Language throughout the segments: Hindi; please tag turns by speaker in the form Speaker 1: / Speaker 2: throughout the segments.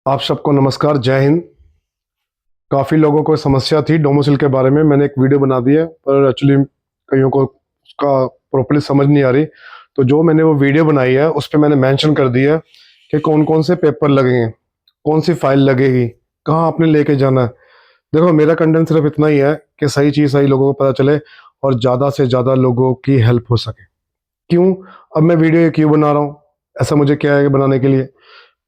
Speaker 1: आप सबको नमस्कार, जय हिंद। काफ़ी लोगों को समस्या थी डोमिसाइल के बारे में। मैंने एक वीडियो बना दी है, पर एक्चुअली कईयों को उसका प्रॉपर्ली समझ नहीं आ रही। तो जो मैंने वो वीडियो बनाई है उस पे मैंने मेंशन कर दिया है कि कौन कौन से पेपर लगेंगे, कौन सी फाइल लगेगी, कहाँ आपने लेके जाना है। देखो, मेरा कंटेंट सिर्फ इतना ही है कि सही चीज़ सही लोगों को पता चले और ज़्यादा से ज़्यादा लोगों की हेल्प हो सके। क्यों? अब मैं वीडियो ये क्यों बना रहा हूँ? ऐसा मुझे क्या है बनाने के लिए?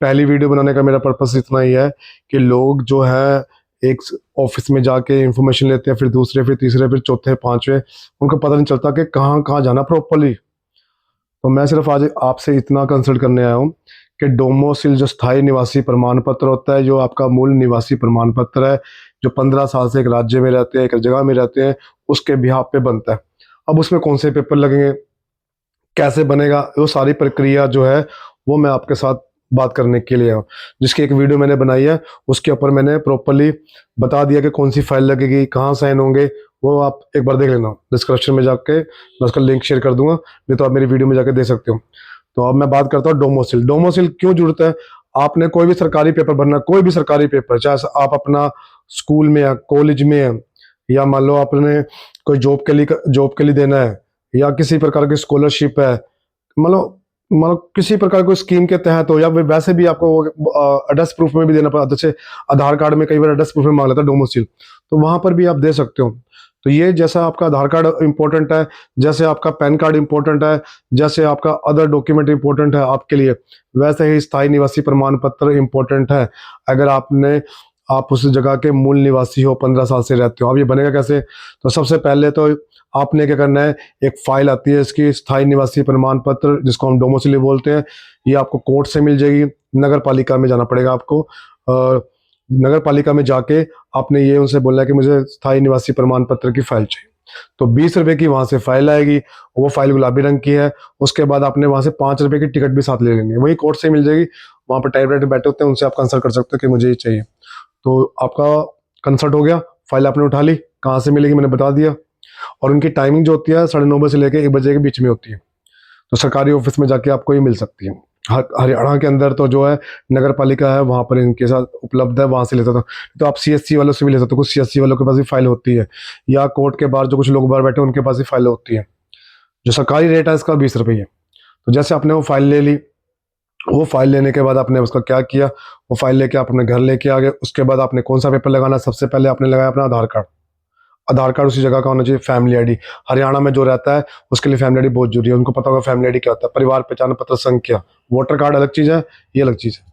Speaker 1: पहली वीडियो बनाने का मेरा पर्पस इतना ही है कि लोग जो है एक ऑफिस में जाके इंफॉर्मेशन लेते हैं, फिर दूसरे, फिर तीसरे, फिर चौथे, पांचवे, उनको पता नहीं चलता कि कहाँ कहाँ जाना प्रॉपरली। तो मैं सिर्फ आज आपसे इतना कंसल्ट करने आया हूँ कि डोमोसिल जो स्थायी निवासी प्रमाण पत्र होता है, जो आपका मूल निवासी प्रमाण पत्र है, जो 15 साल से एक राज्य में रहते हैं, एक जगह में रहते हैं, उसके बिहाफ पे बनता है। अब उसमें कौन से पेपर लगेंगे, कैसे बनेगा, वो सारी प्रक्रिया जो है वो मैं आपके साथ बात करने के लिए हूँ। जिसकी एक वीडियो मैंने बनाई है, उसके ऊपर मैंने प्रॉपरली बता दिया कि कौन सी फाइल लगेगी, कहाँ साइन होंगे। वो आप एक बार देख लेना, डिस्क्रिप्शन में जाके मैं उसका लिंक शेयर कर दूंगा, नहीं तो आप मेरी वीडियो में जाके देख सकते हो। तो अब मैं बात करता हूँ डोमोसिल। डोमोसिल क्यों जरूरत है? आपने कोई भी सरकारी पेपर भरना, कोई भी सरकारी पेपर, चाहे आप अपना स्कूल में या कॉलेज में है, या मान लो आपने कोई जॉब के लिए देना है, या किसी प्रकार की स्कॉलरशिप है, मतलब किसी प्रकार की स्कीम के तहत हो, या फिर वैसे भी आपको एड्रेस प्रूफ में भी देना पड़ता है। जैसे आधार कार्ड में कई बार एड्रेस प्रूफ में मांग लेता है डोमिसाइल, तो वहां पर भी आप दे सकते हो। तो ये जैसा आपका आधार कार्ड इंपॉर्टेंट है, जैसे आपका पैन कार्ड इंपॉर्टेंट है, जैसे आपका अदर डॉक्यूमेंट इंपॉर्टेंट है आपके लिए, वैसे ही स्थायी निवासी प्रमाण पत्र इंपॉर्टेंट है। अगर आप उस जगह के मूल निवासी हो, 15 साल से रहते हो। अब ये बनेगा कैसे? तो सबसे पहले तो आपने क्या करना है, एक फाइल आती है इसकी स्थायी निवासी प्रमाण पत्र, जिसको हम डोमिसाइल बोलते हैं। ये आपको कोर्ट से मिल जाएगी, नगर पालिका में जाना पड़ेगा आपको। नगर पालिका में जाके आपने ये उनसे बोलना है कि मुझे स्थायी निवासी प्रमाण पत्र की फाइल चाहिए। तो 20 रुपए की वहां से फाइल आएगी, वो फाइल गुलाबी रंग की है। उसके बाद आपने वहां से 5 रुपए की टिकट भी साथ ले लेनी है, वही कोर्ट से मिल जाएगी। वहां पर टाइपराइटर बैठे होते हैं, उनसे आप कंसल्ट कर सकते हो कि मुझे ये चाहिए। तो आपका कंसल्ट हो गया, फाइल आपने उठा ली। कहाँ से मिलेगी मैंने बता दिया। और उनकी टाइमिंग जो होती है 9:30 से लेकर 1 बजे के बीच में होती है। तो सरकारी ऑफिस में जाके आपको ये मिल सकती है। हरियाणा के अंदर तो जो है नगर पालिका है, वहाँ पर इनके साथ उपलब्ध है, वहाँ से लेता था। तो आप सीएससी वालों से भी ले सकते हो, कुछ सीएससी वालों के पास भी फाइल होती है, या कोर्ट के बाहर जो कुछ लोग बाहर बैठे हैं उनके पास भी फाइल होती है। जो सरकारी रेट है इसका 20 रुपये है। तो जैसे आपने वो फाइल ले ली, वो फाइल लेने के बाद आपने उसका क्या किया, वो फाइल लेके आप अपने घर लेके आ गए। उसके बाद आपने कौन सा पेपर लगाना? सबसे पहले आपने लगाया अपना आधार कार्ड। आधार कार्ड उसी जगह का होना चाहिए। फैमिली आईडी, हरियाणा में जो रहता है उसके लिए फैमिली आईडी बहुत जरूरी है। उनको पता होगा फैमिली आईडी क्या होता है। परिवार पहचान पत्र संख्या, वोटर कार्ड अलग चीज़ है, ये अलग चीज़ है।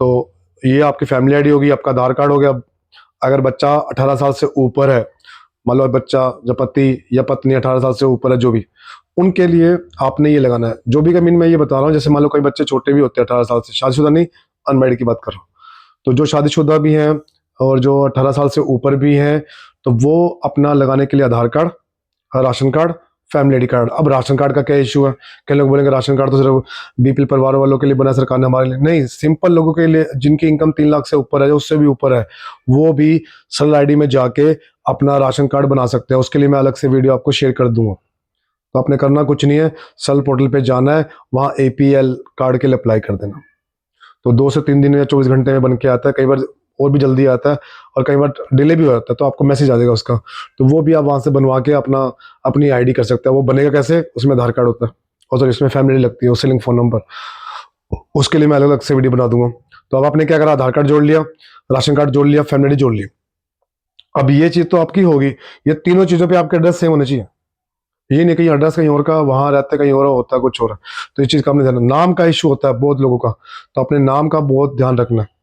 Speaker 1: तो ये आपकी फैमिली आईडी होगी, आपका आधार कार्ड हो गया। अगर बच्चा 18 साल से ऊपर है, मान लो बच्चा जब पति या पत्नी 18 साल से ऊपर है, जो भी, उनके लिए आपने ये लगाना है। जो भी का मीन मैं ये बता रहा हूँ, जैसे मान लो कोई बच्चे छोटे भी होते हैं 18 साल से, शादीशुदा नहीं, अनमैरिड की बात कर रहा हूँ। तो जो शादीशुदा भी हैं और जो 18 साल से ऊपर भी हैं, तो वो अपना लगाने के लिए Aadhaar card, ration card, family ID card. अब राशन कार्ड का क्या इशू है? कई लोग बोलेंगे राशन कार्ड तो सिर्फ बीपीएल परिवार वालों के लिए बना सरकार ने, हमारे लिए नहीं। सिंपल लोगों के लिए जिनकी इनकम 3 लाख से ऊपर है, उससे भी ऊपर है, वो भी सल आईडी में जाके अपना राशन कार्ड बना सकते हैं। उसके लिए मैं अलग से वीडियो आपको शेयर कर दूंगा। तो आपने करना कुछ नहीं है, सल पोर्टल पे जाना है, वहाँ एपीएल कार्ड के लिए अप्लाई कर देना। तो 2 से 3 दिन या 24 घंटे में बन के आता है, कई बार और भी जल्दी आता है, और कई बार डिले भी हो जाता है। तो आपको मैसेज आ जाएगा उसका, तो वो भी आप वहाँ से बनवा के अपनी आईडी कर सकते हैं। वो बनेगा कैसे? उसमें आधार कार्ड होता है, और सर इसमें फैमिली लगती है, उससे लिंक फ़ोन नंबर, उसके लिए मैं अलग अलग से वीडियो बना दूंगा। तो अब आपने क्या करा? आधार कार्ड जोड़ लिया, राशन कार्ड जोड़ लिया, फैमिली आईडी जोड़ ली। अब ये चीज़ तो आपकी होगी। ये तीनों चीज़ों पे आपके एड्रेस सेम होने चाहिए। ये नहीं कहीं एड्रेस कहीं और का, वहां रहते कहीं और होता है कुछ और। तो इस चीज़ का आपने ध्यान, नाम का इशू होता है बहुत लोगों का, तो अपने नाम का बहुत ध्यान रखना है।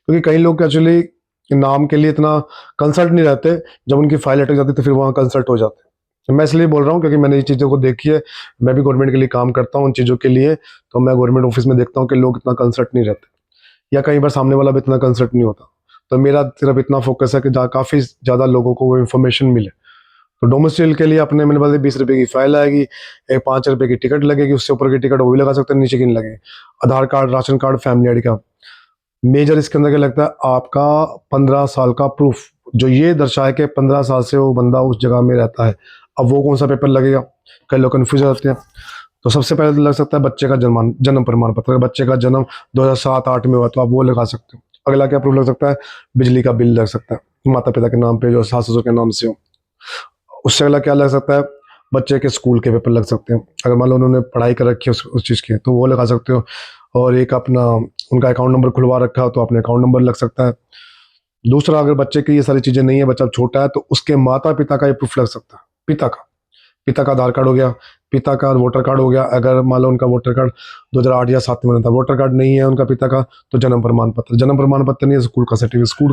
Speaker 1: क्योंकि कई लोग एक्चुअली नाम के लिए इतना कंसल्ट नहीं रहते, जब उनकी फाइल अटक जाती है तो फिर वहाँ कंसल्ट हो जाते हैं। तो मैं इसलिए बोल रहा हूँ क्योंकि मैंने ये चीज़ों को देखी है। मैं भी गवर्नमेंट के लिए काम करता हूँ उन चीज़ों के लिए, तो मैं गवर्नमेंट ऑफिस में देखता हूँ कि लोग इतना कंसल्ट नहीं रहते, या कई बार सामने वाला भी इतना कंसल्ट नहीं होता। तो मेरा सिर्फ इतना फोकस है कि काफ़ी ज़्यादा लोगों को वो इन्फॉर्मेशन मिले। तो डोमिसाइल के लिए अपने मैंने बोला 20 रुपए की फाइल आएगी, एक 5 रुपए की टिकट लगेगी, उससे ऊपर की टिकट वो भी लगा सकते हैं, नीचे की नहीं लगेगी। Aadhaar card, ration card, family ID का मेजर इसके अंदर क्या लगता है? आपका 15 साल का प्रूफ, जो ये दर्शाए कि 15 साल से वो बंदा उस जगह में रहता है। अब वो कौन सा पेपर लगेगा? कई लोग कन्फ्यूज हो जाते हैं। तो सबसे पहले तो लग सकता है बच्चे का जन्म प्रमाण पत्र। बच्चे का जन्म 2007-8 में हुआ तो आप वो लगा सकते हो। अगला क्या प्रूफ लग सकता है? बिजली का बिल लग सकता है माता पिता के नाम पे जो सास ससुर के नाम से हो। उससे अगला क्या लग सकता है? बच्चे के स्कूल के पेपर लग सकते हैं, अगर मान लो उन्होंने पढ़ाई कर रखी है उस चीज़ की तो वो लगा सकते हो। और एक अपना उनका अकाउंट नंबर खुलवा रखा हो तो अपने अकाउंट नंबर लग सकता है। दूसरा, अगर बच्चे की ये सारी चीज़ें नहीं है, बच्चा छोटा है, तो उसके माता पिता का ये प्रूफ लग सकता है। पिता का आधार कार्ड हो गया, पिता का वोटर कार्ड हो गया, अगर मान लो उनका वोटर कार्ड 2008 या 7 में बना था, वोटर कार्ड नहीं है उनका पिता का, तो जन्म प्रमाण पत्र नहीं है, स्कूल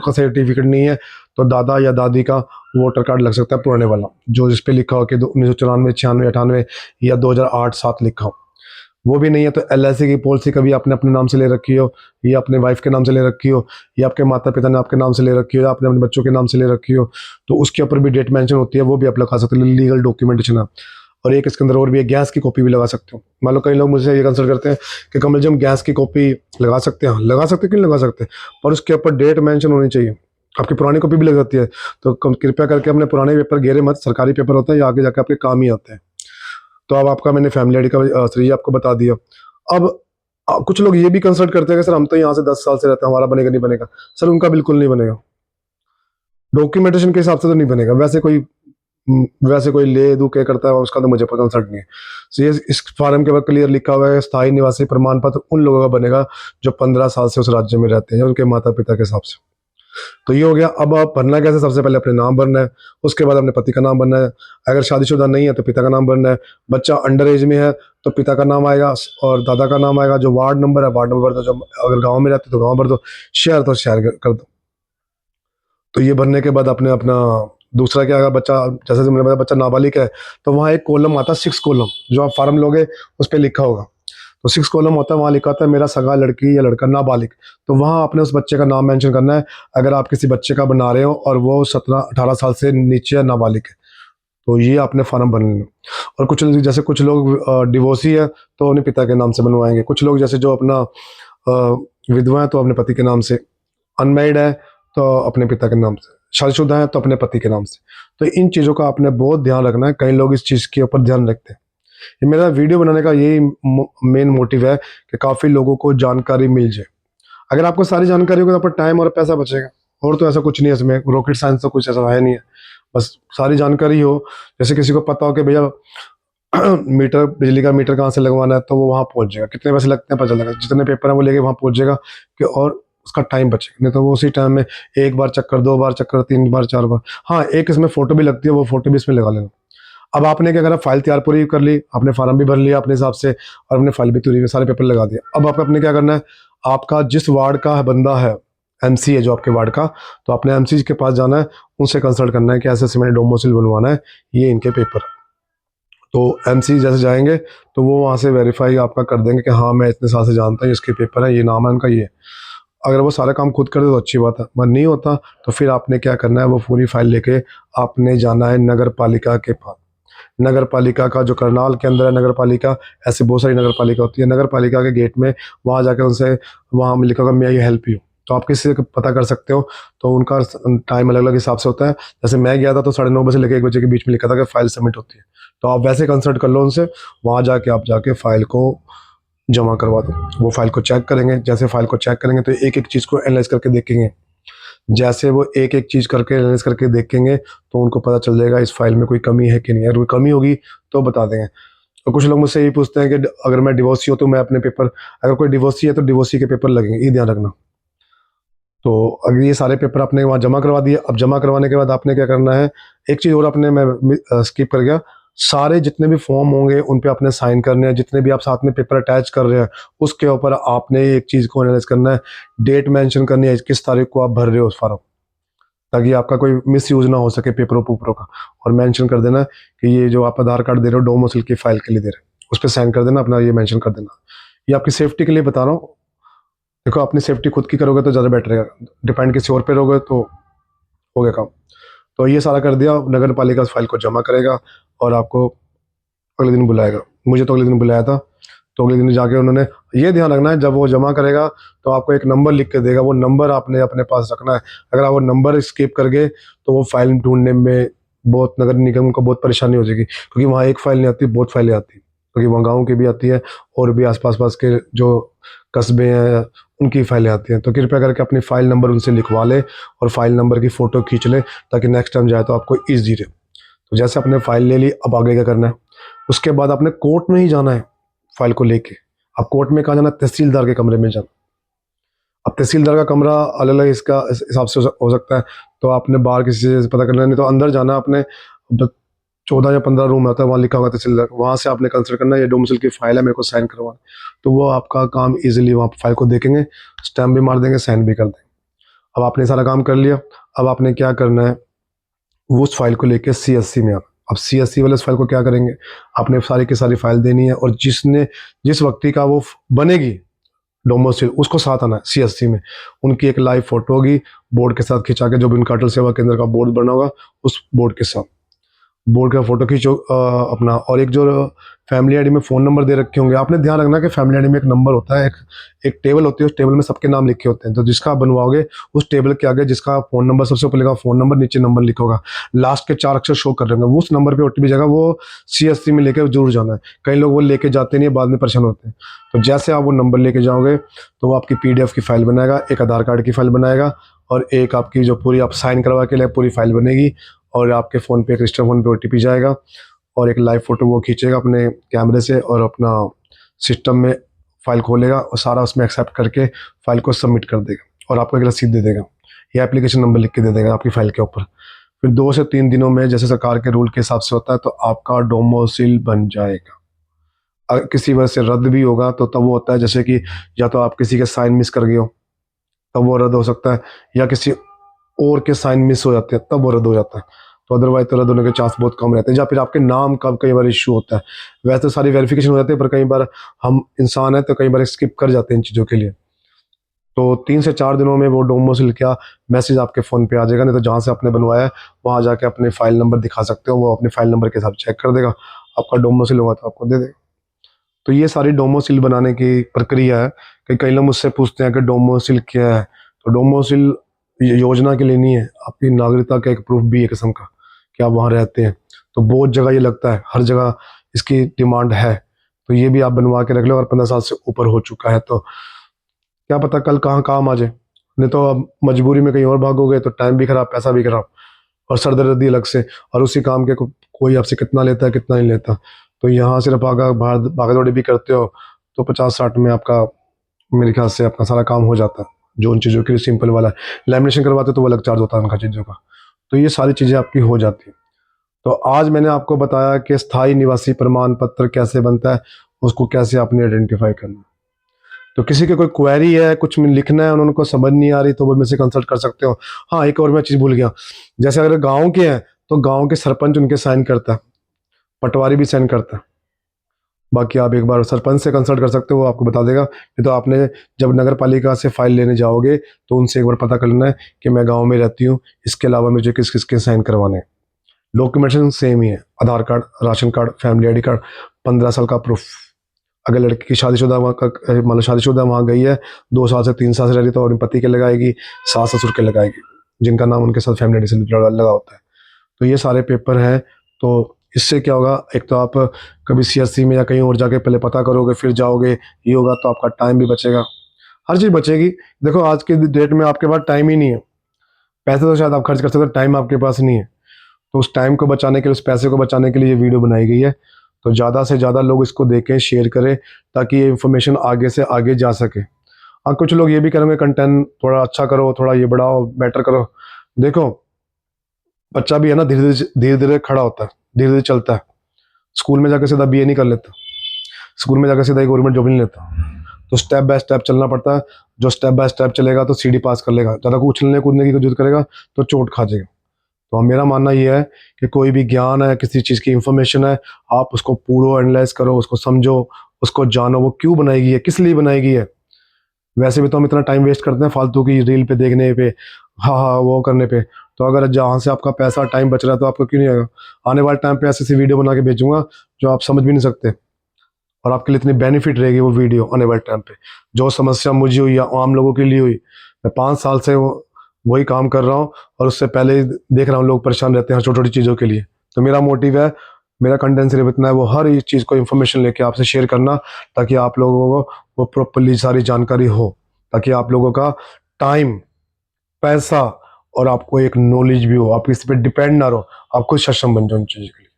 Speaker 1: का सर्टिफिकेट नहीं है, तो दादा या दादी का वोटर कार्ड लग सकता है पुराने वाला, जो जिस पे लिखा हो कि 1994, 96, 98 या 2008-7 लिखा हो। वो भी नहीं है तो LIC की पॉलिसी कभी आपने अपने नाम से ले रखी हो, या अपने वाइफ के नाम से ले रखी हो, या आपके माता पिता ने आपके नाम से ले रखी हो, या आपने अपने बच्चों के नाम से ले रखी हो, तो उसके ऊपर भी डेट मेंशन होती है, वो भी आप लगा सकते हो, लीगल डॉक्यूमेंटेशन है। और एक इसके अंदर और भी है, गैस की कॉपी भी लगा सकते हो। मान लो कई लोग मुझसे ये कंसल्ट करते हैं कि कमल जी हम गैस की कॉपी लगा सकते हैं? लगा सकते हैं, क्यों नहीं लगा सकते, पर उसके ऊपर डेट मेंशन होनी चाहिए। आपकी पुरानी कॉपी भी लग जाती है, तो कृपया करके अपने पुराने पेपर घेरे मत, सरकारी पेपर होता है, ये आगे जाके आपके काम ही आते हैं। तो अब आपका मैंने फैमिली आईडी का श्रेय आपको बता दिया। अब कुछ लोग ये भी कंसल्ट करते हैं कि सर हम तो यहाँ से 10 साल से रहते हैं, हमारा बनेगा नहीं बनेगा। सर उनका बिल्कुल नहीं बनेगा, डॉक्यूमेंटेशन के हिसाब से तो नहीं बनेगा। वैसे कोई ले दू के करता है उसका तो मुझे कंसल्ट नहीं है। तो ये इस फॉर्म के ऊपर क्लियर लिखा हुआ है, स्थायी निवासी प्रमाण पत्र उन लोगों का बनेगा जो 15 साल से उस राज्य में रहते हैं, उनके माता पिता के हिसाब से। तो ये हो गया। अब आप भरना कैसे? सबसे पहले अपने नाम भरना है, उसके बाद अपने पति का नाम भरना है, अगर शादीशुदा नहीं है तो पिता का नाम भरना है, बच्चा अंडर एज में है तो पिता का नाम आएगा और दादा का नाम आएगा, जो वार्ड नंबर है वार्ड नंबर भर दो, जो अगर गांव में रहते तो गांव भर दो, शहर तो शहर कर दो। तो ये भरने के बाद अपने अपना दूसरा क्या आएगा, बच्चा जैसे मैंने बताया बच्चा नाबालिग है तो वहाँ एक कॉलम आता है, 6 कॉलम, जो आप फार्म लोगे उस पर लिखा होगा। तो 6 कॉलम होता है, वहाँ लिखा होता है मेरा सगा लड़की या लड़का नाबालिग, तो वहाँ आपने उस बच्चे का नाम मेंशन करना है। अगर आप किसी बच्चे का बना रहे हो और वो 17-18 साल से नीचे या नाबालिग है, तो ये आपने फार्म भरना है। और कुछ लोग डिवोर्सी है तो अपने पिता के नाम से बनवाएंगे, कुछ लोग जैसे जो अपना विधवा है तो अपने पति के नाम से, अनमैरिड है तो अपने पिता के नाम से, शादीशुदा है तो अपने पति के नाम से। तो इन चीज़ों का आपने बहुत ध्यान रखना है, कई लोग इस चीज़ के ऊपर ध्यान रखते हैं। ये मेरा वीडियो बनाने का यही मेन मोटिव है कि काफ़ी लोगों को जानकारी मिल जाए। अगर आपको सारी जानकारी होगी तो आपका टाइम और पैसा बचेगा, और तो ऐसा कुछ नहीं है इसमें, रॉकेट साइंस तो कुछ ऐसा है नहीं है। बस सारी जानकारी हो, जैसे किसी को पता हो कि भैया मीटर, बिजली का मीटर कहाँ से लगवाना है, तो वो वहाँ पहुँच जाएगा, कितने पैसे लगते हैं पता चलेगा, जितने पेपर हैं वो लेके वहाँ पहुँच जाएगा कि, और उसका टाइम बचेगा। नहीं तो वो उसी टाइम में एक बार चक्कर, 2 बार चक्कर, 3 बार, 4 बार। हाँ, एक इसमें फ़ोटो भी लगती है, वो फ़ोटो भी इसमें लगा लेना। अब आपने क्या करा, फाइल तैयार पूरी कर ली, आपने फार्म भी भर लिया अपने हिसाब से, और अपने फाइल भी पूरी, सारे पेपर लगा दिए। अब आपको अपने क्या करना है, आपका जिस वार्ड का बंदा है, MC है जो आपके वार्ड का, तो अपने MC के पास जाना है, उनसे कंसल्ट करना है कि ऐसे ऐसे मैंने डोमिसाइल बनवाना है, ये इनके पेपर। तो MC जैसे जाएंगे तो वो वहाँ से वेरीफाई आपका कर देंगे कि हाँ मैं इतने साल से जानता हूँ, इसके पेपर है, ये नाम है उनका, ये। अगर वो सारा काम खुद कर दे तो अच्छी बात है, पर नहीं होता तो फिर आपने क्या करना है, वो पूरी फाइल लेके आपने जाना है नगर पालिका के पास। नगर पालिका का जो करनाल के अंदर है नगर पालिका, ऐसे बहुत सारी नगर पालिका होती है, नगर पालिका के गेट में वहाँ जाकर उनसे, वहाँ में लिखा होगा मे आई हेल्प यू, तो आप किसी से पता कर सकते हो। तो उनका टाइम अलग अलग हिसाब से होता है, जैसे मैं गया था तो 9:30 बजे से लेकर 1 बजे के बीच में लिखा था कि फाइल सबमिट होती है। तो आप वैसे कंसल्ट कर लो उनसे, वहाँ जाके आप जाके फाइल को जमा करवा दो। वो फाइल को चेक करेंगे, जैसे फाइल को चेक करेंगे तो एक एक चीज़ को एनालाइज करके देखेंगे, जैसे वो एक एक चीज़ करके एनालाइज करके देखेंगे तो उनको पता चल जाएगा इस फाइल में कोई कमी है कि नहीं है, अगर कोई कमी होगी तो बता देंगे। और कुछ लोग मुझसे यही पूछते हैं कि अगर मैं डिवोर्सी हूँ तो मैं अपने पेपर, अगर कोई डिवोर्सी है तो डिवोर्सी के पेपर लगेंगे, ये ध्यान रखना। तो अगर ये सारे पेपर आपने वहाँ जमा करवा दिए, अब जमा करवाने के बाद आपने क्या करना है, एक चीज़ और आपने, मैं स्किप कर गया, सारे जितने भी फॉर्म होंगे उन पे आपने साइन करने हैं, जितने भी आप साथ में पेपर अटैच कर रहे हैं उसके ऊपर आपने एक चीज़ को एनालाइज करना है, डेट मेंशन करनी है किस तारीख को आप भर रहे हो उस फॉर्म, ताकि आपका कोई मिस यूज़ ना हो सके पेपरों पेपरों का। और मेंशन कर देना कि ये जो आप आधार कार्ड दे रहे हो डोमिसाइल की फाइल के लिए दे रहे हो, उस पर साइन कर देना अपना, ये मेंशन कर देना। ये आपकी सेफ्टी के लिए बता रहा हूँ। देखो अपनी सेफ्टी खुद की करोगे तो ज़्यादा बेटर रहेगा, डिपेंड किसी और पे रहोगे तो हो गया काम। तो ये सारा कर दिया, नगर पालिका उस फाइल को जमा करेगा और आपको अगले दिन बुलाएगा। मुझे तो अगले दिन बुलाया था, तो अगले दिन जाके उन्होंने, ये ध्यान रखना है जब वो जमा करेगा तो आपको एक नंबर लिख के देगा, वो नंबर आपने अपने पास रखना है। अगर आप वो नंबर स्किप कर गए तो वो फाइल ढूंढने में बहुत, नगर निगम को बहुत परेशानी हो जाएगी, क्योंकि वहाँ एक फाइल नहीं आती, बहुत फाइलें आती, क्योंकि वहाँ गाँव की भी आती है और भी आसपास पास के जो कस्बे हैं उनकी फाइलें आती हैं। तो कृपया करके अपनी फ़ाइल नंबर उनसे लिखवा लें और फाइल नंबर की फ़ोटो खींच लें, ताकि नेक्स्ट टाइम जाए तो आपको ईज़ी रहे। तो जैसे आपने फ़ाइल ले ली, अब आगे क्या करना है, उसके बाद आपने कोर्ट में ही जाना है फ़ाइल को लेके। अब कोर्ट में कहाँ जाना है? तहसीलदार के कमरे में जाना। अब तहसीलदार का कमरा अलग अलग इसका इस हिसाब से हो सकता है, तो आपने बाहर किसी से पता करना है, नहीं तो अंदर जाना है अपने। 14 या 15 रूम होता है, वहाँ लिखा होगा तहसीलदार, वहाँ से आपने कंसल्ट करना है, ये डोमिसाइल की फाइल है, मेरे को साइन करवाना है। तो वो आपका काम इजीली वहाँ फाइल को देखेंगे, स्टैम्प भी मार देंगे, साइन भी कर देंगे। अब आपने सारा काम कर लिया। अब आपने क्या करना है, वो उस फाइल को लेके सीएससी में आना। अब सीएससी वाले उस फाइल को क्या करेंगे, आपने सारी की सारी फाइल देनी है, और जिस व्यक्ति का वो बनेगी डोमिसाइल, उसको साथ आना है सीएससी में। उनकी एक लाइव फोटो होगी बोर्ड के साथ खिंचा के, जो भी उनका अटल सेवा केंद्र का बोर्ड बना होगा, उस बोर्ड के साथ बोर्ड का फोटो खींचो अपना। और एक जो फैमिली आईडी में फ़ोन नंबर दे रखे होंगे, आपने ध्यान रखना कि फैमिली आईडी में एक नंबर होता है, एक टेबल होती है, उस टेबल में सबके नाम लिखे होते हैं। तो जिसका आप बनवाओगे, उस टेबल के आगे जिसका फ़ोन नंबर सबसे ऊपर लिखा, फ़ोन नंबर, नीचे नंबर लिखा होगा, लास्ट के 4 अक्षर शो कर रहे होंगे, वो उस नंबर पे ओटीपी जाएगा, वो सीएससी में लेके जरूर जाना है। कई लोग वो लेके जाते नहीं है, बाद में परेशान होते हैं। तो जैसे आप वो नंबर लेके जाओगे, तो वो आपकी पीडीएफ की फाइल बनाएगा, एक आधार कार्ड की फाइल बनाएगा, और एक आपकी जो पूरी आप साइन करवा के लिए पूरी फाइल बनेगी, और आपके फ़ोन पे, एक रजिस्टर फ़ोन पे ओटीपी जाएगा, और एक लाइव फ़ोटो वो खींचेगा अपने कैमरे से, और अपना सिस्टम में फ़ाइल खोलेगा, और सारा उसमें एक्सेप्ट करके फ़ाइल को सबमिट कर देगा, और आपको एक रसीद दे देगा, या एप्लीकेशन नंबर लिख के दे देगा आपकी फ़ाइल के ऊपर। फिर 2 से 3 दिनों में, जैसे सरकार के रूल के हिसाब से होता है, तो आपका डोमिसाइल बन जाएगा। अगर किसी वजह से रद्द भी होगा, तो तब वो होता है, जैसे कि या तो आप किसी के साइन मिस कर गए हो, तब वो रद्द हो सकता है, या किसी और के साइन मिस हो जाते हैं, तब वो रद्द हो जाता है। तो अदरवाइज तो रद्द होने के चांस बहुत कम रहते हैं, या फिर आपके नाम का कई बार इशू होता है। वैसे तो सारी वेरिफिकेशन हो जाती है, पर कई बार हम इंसान हैं, तो कई बार स्किप कर जाते हैं इन चीज़ों के लिए। तो 3 से 4 दिनों में वो डोमिसाइल का मैसेज आपके फ़ोन पे आ जाएगा। नहीं तो जहाँ से आपने बनवाया है, वहाँ जाके अपने फ़ाइल नंबर दिखा सकते हो, वो अपने फ़ाइल नंबर के हिसाब चेक कर देगा, आपका डोमिसाइल होगा तो आपको दे देगा। तो ये सारी डोमिसाइल बनाने की प्रक्रिया है। कि कई लोग मुझसे पूछते हैं कि डोमिसाइल क्या है? तो डोमिसाइल योजना के लिए नहीं है, आपकी नागरिकता का एक प्रूफ भी है किस्म का, कि आप वहाँ रहते हैं। तो बहुत जगह ये लगता है, हर जगह इसकी डिमांड है। तो ये भी आप बनवा के रख लो, अगर 15 साल से ऊपर हो चुका है तो क्या पता कल कहाँ काम आ जाए। नहीं तो अब मजबूरी में कहीं और भागोगे, तो टाइम भी खराब, पैसा भी खराब, और सरदर्दी अलग से, और उसी काम के कोई आपसे कितना लेता है कितना नहीं लेता। तो यहाँ सिर्फ भागा दौड़ी भी करते हो, तो 50-60 में आपका, मेरे ख्याल से आपका सारा काम हो जाता है, जो उन चीज़ों के लिए सिंपल वाला है। लैमिनेशन करवाते तो वो अलग चार्ज होता है उनका चीज़ों का। तो ये सारी चीज़ें आपकी हो जाती हैं। तो आज मैंने आपको बताया कि स्थायी निवासी प्रमाण पत्र कैसे बनता है, उसको कैसे आपने आइडेंटिफाई करना है। तो किसी की कोई क्वेरी है, कुछ में लिखना है, उनको समझ नहीं आ रही, तो वो मेरे से कंसल्ट कर सकते हो। हाँ, एक और मैं चीज़ भूल गया, जैसे अगर गाँव के हैं, तो गाँव के सरपंच उनके साइन करता है, पटवारी भी साइन करता है। बाकी आप एक बार सरपंच से कंसल्ट कर सकते हो, वो आपको बता देगा। नहीं तो आपने जब नगर पालिका से फाइल लेने जाओगे, तो उनसे एक बार पता कर लेना है कि मैं गांव में रहती हूँ, इसके अलावा मुझे किस किस के साइन करवाने हैं। डॉक्यूमेंटेशन सेम ही है, Aadhaar card, ration card, family ID card, 15 साल का प्रूफ। अगर लड़की की शादीशुदा वहाँ का, मतलब शादीशुदा वहाँ गई है, 2 साल से 3 साल से रह रही, तो और पति के लगाएगी, सास ससुर के लगाएगी, जिनका नाम उनके साथ फैमिली आईडी से लगा होता है। तो ये सारे पेपर हैं। तो इससे क्या होगा, एक तो आप कभी सीएससी में या कहीं और जाके पहले पता करोगे, फिर जाओगे, ये होगा, तो आपका टाइम भी बचेगा, हर चीज़ बचेगी। देखो आज के डेट में आपके पास टाइम ही नहीं है। पैसे तो शायद आप खर्च कर सकते हो, टाइम आपके पास नहीं है। तो उस टाइम को बचाने के लिए, उस पैसे को बचाने के लिए ये वीडियो बनाई गई है। तो ज़्यादा से ज़्यादा लोग इसको देखें, शेयर करें, ताकि ये इन्फॉर्मेशन आगे से आगे जा सके। हाँ, कुछ लोग ये भी करेंगे, कंटेंट थोड़ा अच्छा करो, थोड़ा ये बढ़ाओ, बेटर करो। देखो, बच्चा भी है ना, धीरे धीरे धीरे खड़ा होता है, धीरे धीरे चलता है। स्कूल में जाकर सीधा बीए नहीं कर लेता, स्कूल में जाकर सीधा गवर्नमेंट जॉब नहीं लेता। तो स्टेप बाय स्टेप चलना पड़ता है। जो स्टेप बाय स्टेप चलेगा, तो सीढ़ी पास कर लेगा। ज़्यादा उछलने कूदने की जरूरत करेगा, तो चोट खा जाएगा। तो मेरा मानना ये है कि कोई भी ज्ञान है, किसी चीज़ की इंफॉर्मेशन है, आप उसको पूरा एनालाइज करो, उसको समझो, उसको जानो, वो क्यों बनाई गई है, किस लिए बनाई गई है। वैसे भी तो हम इतना टाइम वेस्ट करते हैं फालतू की रील पे देखने पे, हाँ हाँ वो करने पे। तो अगर जहाँ से आपका पैसा टाइम बच रहा है, तो आपको क्यों नहीं आएगा। आने वाले टाइम पे ऐसी ऐसी वीडियो बना के भेजूंगा जो आप समझ भी नहीं सकते, और आपके लिए इतनी बेनिफिट रहेगी वो वीडियो आने वाले टाइम पे। जो समस्या मुझे हुई या आम लोगों के लिए हुई, मैं 5 साल से वही काम कर रहा हूँ, और उससे पहले ही देख रहा हूँ लोग परेशान रहते हैं छोटी छोटी चीज़ों के लिए। तो मेरा मोटिव है, मेरा कंटेंट सिर्फ इतना है, वो हर इस चीज़ को इन्फॉर्मेशन लेके आपसे शेयर करना, ताकि आप लोगों को वो प्रॉपरली सारी जानकारी हो। ताकि आप लोगों का टाइम, पैसा और आपको एक नॉलेज भी हो, आप किसी पे डिपेंड ना रहो, आप खुद सक्षम बन जाओ उन चीज़ों के लिए।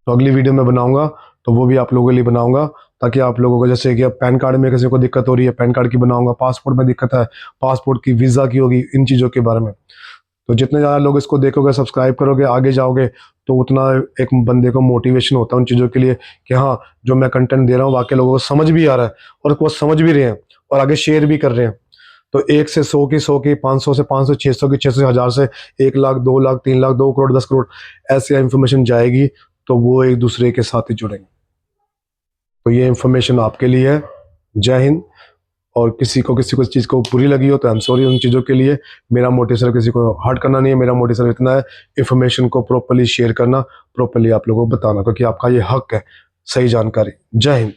Speaker 1: तो अगली वीडियो में बनाऊंगा तो वो भी आप लोगों के लिए बनाऊंगा, ताकि आप लोगों को, जैसे कि अब पैन कार्ड में किसी को दिक्कत हो रही है, पैन कार्ड की बनाऊंगा, पासपोर्ट में दिक्कत है, पासपोर्ट की, वीज़ा की होगी, इन चीज़ों के बारे में। तो जितने ज़्यादा लोग इसको देखोगे, सब्सक्राइब करोगे, आगे जाओगे, तो उतना एक बंदे को मोटिवेशन होता है उन चीज़ों के लिए कि हाँ, जो मैं कंटेंट दे रहा हूँ वाकई लोगों को समझ भी आ रहा है और वो समझ भी रहे हैं और आगे शेयर भी कर रहे हैं। तो 1 से 100 की 100 की, 500 से 500, 600 की 600, 1000 से 1 लाख, 2 लाख, 3 लाख, 2 करोड़, 10 करोड़, ऐसे इन्फॉर्मेशन जाएगी तो वो एक दूसरे के साथ ही जुड़ेंगे। तो ये इन्फॉर्मेशन आपके लिए है। जय हिंद। और किसी को इस चीज़ को बुरी लगी हो तो आई एम सॉरी उन चीज़ों के लिए। मेरा मोटिव सिर्फ किसी को हर्ट करना नहीं है, मेरा मोटिव सिर्फ इतना है, इन्फॉर्मेशन को प्रॉपर्ली शेयर करना, प्रॉपर्ली आप लोगों को बताना, क्योंकि आपका ये हक है सही जानकारी। जय हिंद।